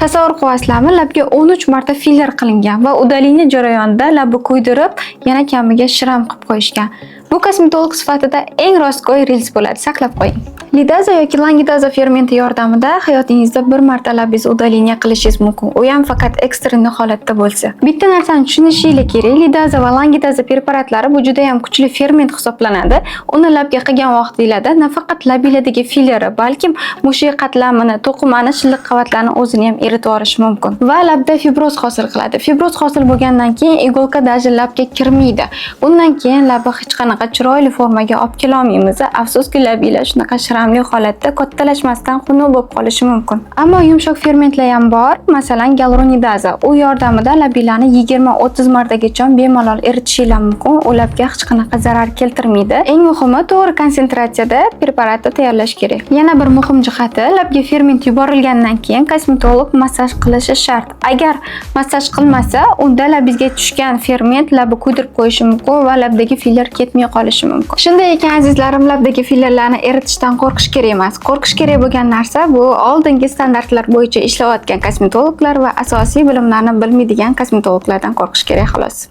Tasavvur qilasizlarmi, labga 13 marta filler qilingan va udaliniya jarayonida labni kuydirib, yana kamiga shram qilib qo'yishgan. Bu kosmetolog sifatida eng rostgo'y reels bo'ladi, saqlab qo'ying. Lidaza yoki langidaza fermenti yordamida hayotingizda bir marta labingizni udaliniya qilishingiz mumkin. U ham faqat ekstremniy holatda bo'lsa. Bitta narsani tushunishingiz kerak. Lidaza va langidaza preparatlari bu juda ham kuchli ferment hisoblanadi. Uni labga qilgan vaqtingizda nafaqat labinglardagi filleri, balkim mushiy qatlamini, to'qimani, shilliq qavatlarni o'zini ham eritib yuborishi mumkin va labda fibroz hosil qiladi. Fibroz hosil bo'lgandan keyin igolka даже labga kirmaydi. Bundan keyin labni hech qanaqa chiroyli formaga olib kela olmaymiz. Afsuski labinglar shunaqa shiramli holatda kattalashmasdan xunuk bo'lib qolishi mumkin. Ammo yumshoq fermentlar ham bor, masalan galuronidaza. U yordamida labinglarni 20-30 martagacha bemalol eritishingiz mumkin. U labga hech qanaqa zarar keltirmaydi. Eng muhimi to'g'ri konsentratsiyada preparatni tayyorlash kerak. Yana bir muhim jihati, labga ferment yuborilgandan keyin kosmetolog massaj qilishi shart. Agar massaj qilmasa, unda labingizga tushgan ferment labni kuydirib qo'yishi mumkin va labdagi filler ketmay qolishi mumkin. Shunday ekan azizlarim, labdagi fillerlarni eritishdan qo'rqish kerak emas. Qo'rqish kerak bo'lgan narsa bu oldingi standartlar bo'yicha ishlayotgan kosmetologlar va asosiy bilimlarni bilmaydigan kosmetologlardan qo'rqish kerak xolos.